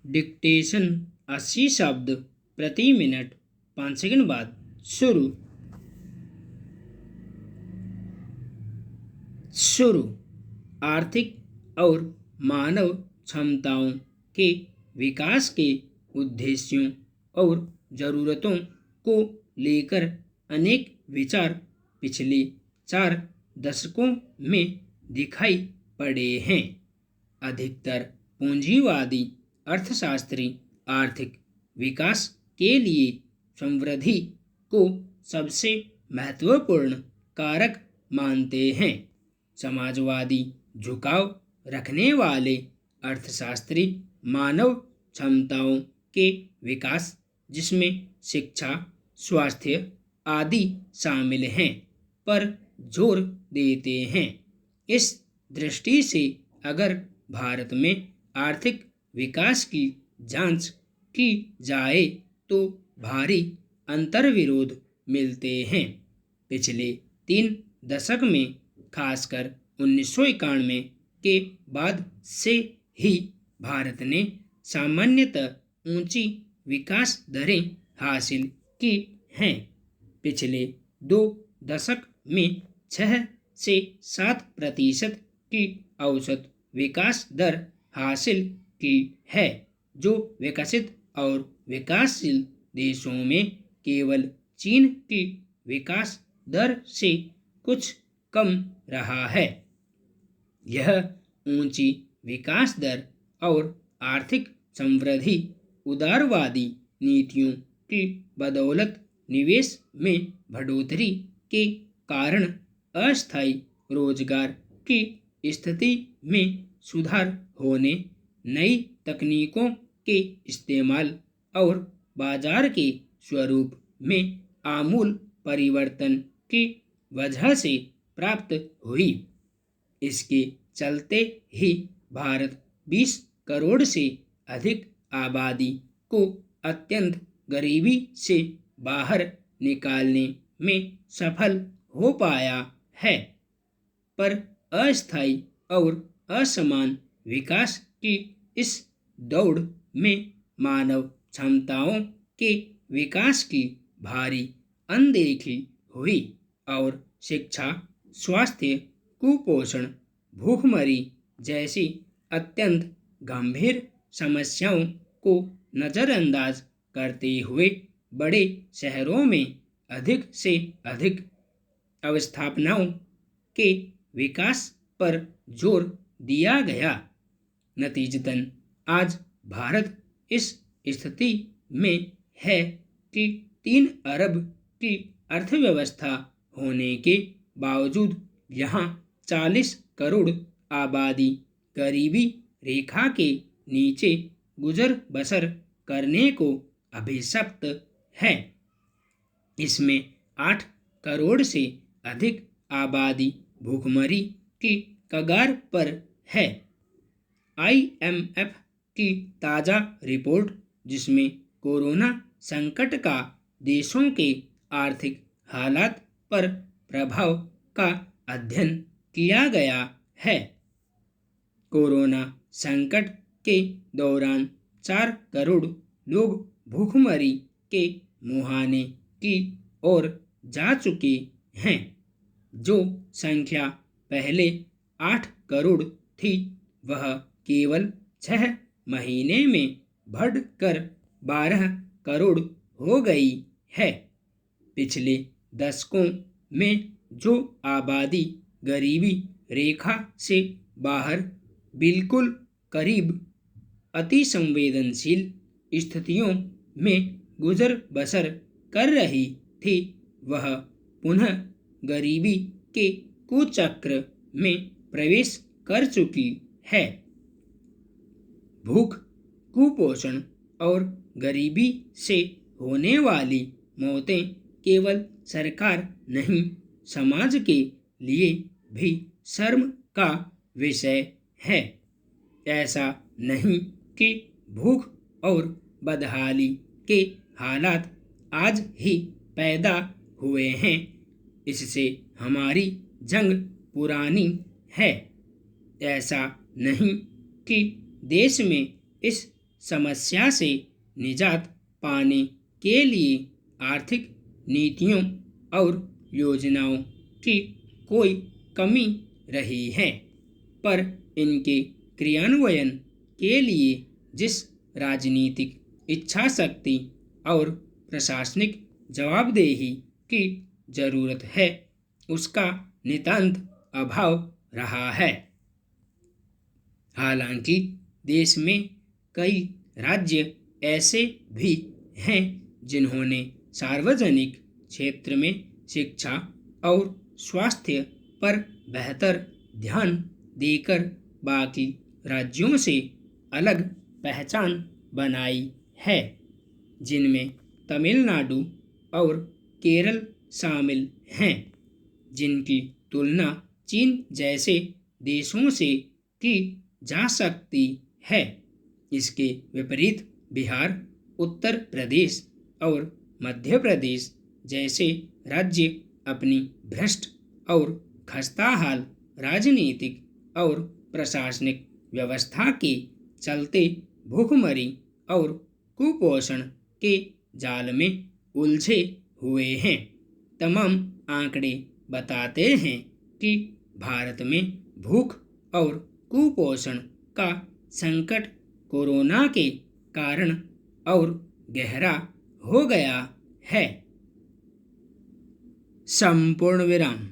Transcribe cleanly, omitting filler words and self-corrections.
Dictation 80 शब्द प्रति minute. 5 second बाद शुरू। आर्थिक और मानव क्षमताओं के विकास के उद्देश्यों और ज़रूरतों को लेकर अनेक विचार पिछले 4 दशकों में दिखाई पड़े हैं। अधिकतर पूंजीवादी अर्थशास्त्री आर्थिक विकास के लिए समृद्धि को सबसे महत्वपूर्ण कारक मानते हैं। समाजवादी झुकाव रखने वाले अर्थशास्त्री मानव क्षमताओं के विकास, जिसमें शिक्षा, स्वास्थ्य आदि शामिल हैं, पर जोर देते हैं। इस दृष्टि से अगर भारत में आर्थिक विकास की जांच की जाए तो भारी अंतर्विरोध मिलते हैं। पिछले 3 दशक में, खासकर 1991 के बाद से ही भारत ने सामान्यतः ऊंची विकास दरें हासिल की हैं। पिछले 2 दशक में 6 से 7% की औसत विकास दर हासिल की है, जो विकसित और विकासशील देशों में केवल चीन की विकास दर से कुछ कम रहा है। यह ऊंची विकास दर और आर्थिक समृद्धि उदारवादी नीतियों की बदौलत निवेश में बढ़ोतरी के कारण अस्थायी रोजगार की स्थिति में सुधार होने, नई तकनीकों के इस्तेमाल और बाजार के स्वरूप में आमूल परिवर्तन की वजह से प्राप्त हुई। इसके चलते ही भारत 20 करोड़ से अधिक आबादी को अत्यंत गरीबी से बाहर निकालने में सफल हो पाया है। पर अस्थायी और असमान विकास की इस दौड़ में मानव क्षमताओं के विकास की भारी अनदेखी हुई और शिक्षा, स्वास्थ्य, कुपोषण, भूखमरी जैसी अत्यंत गंभीर समस्याओं को नज़रअंदाज करते हुए बड़े शहरों में अधिक से अधिक अवस्थापनाओं के विकास पर जोर दिया गया। नतीजतन आज भारत इस स्थिति में है कि 3 अरब की अर्थव्यवस्था होने के बावजूद यहाँ 40 करोड़ आबादी गरीबी रेखा के नीचे गुजर बसर करने को अभिशप्त है। इसमें 8 करोड़ से अधिक आबादी भूखमरी की कगार पर है। IMF की ताज़ा रिपोर्ट, जिसमें कोरोना संकट का देशों के आर्थिक हालात पर प्रभाव का अध्ययन किया गया है, कोरोना संकट के दौरान 4 करोड़ लोग भूखमरी के मुहाने की ओर जा चुके हैं। जो संख्या पहले 8 करोड़ थी, वह केवल 6 महीने में बढ़कर 12 करोड़ हो गई है। पिछले दशकों में जो आबादी गरीबी रेखा से बाहर बिल्कुल करीब अतिसंवेदनशील स्थितियों में गुजर बसर कर रही थी, वह पुनः गरीबी के कुचक्र में प्रवेश कर चुकी है। भूख, कुपोषण और गरीबी से होने वाली मौतें केवल सरकार नहीं, समाज के लिए भी शर्म का विषय है। ऐसा नहीं कि भूख और बदहाली के हालात आज ही पैदा हुए हैं, इससे हमारी जंग पुरानी है। ऐसा नहीं कि देश में इस समस्या से निजात पाने के लिए आर्थिक नीतियों और योजनाओं की कोई कमी रही है, पर इनके क्रियान्वयन के लिए जिस राजनीतिक इच्छा शक्ति और प्रशासनिक जवाबदेही की जरूरत है उसका नितांत अभाव रहा है। हालांकि देश में कई राज्य ऐसे भी हैं जिन्होंने सार्वजनिक क्षेत्र में शिक्षा और स्वास्थ्य पर बेहतर ध्यान देकर बाकी राज्यों से अलग पहचान बनाई है, जिनमें तमिलनाडु और केरल शामिल हैं, जिनकी तुलना चीन जैसे देशों से की जा सकती है। इसके विपरीत बिहार, उत्तर प्रदेश और मध्य प्रदेश जैसे राज्य अपनी भ्रष्ट और खस्ताहाल राजनीतिक और प्रशासनिक व्यवस्था के चलते भूखमरी और कुपोषण के जाल में उलझे हुए हैं। तमाम आंकड़े बताते हैं कि भारत में भूख और कुपोषण का संकट कोरोना के कारण और गहरा हो गया है। संपूर्ण विराम।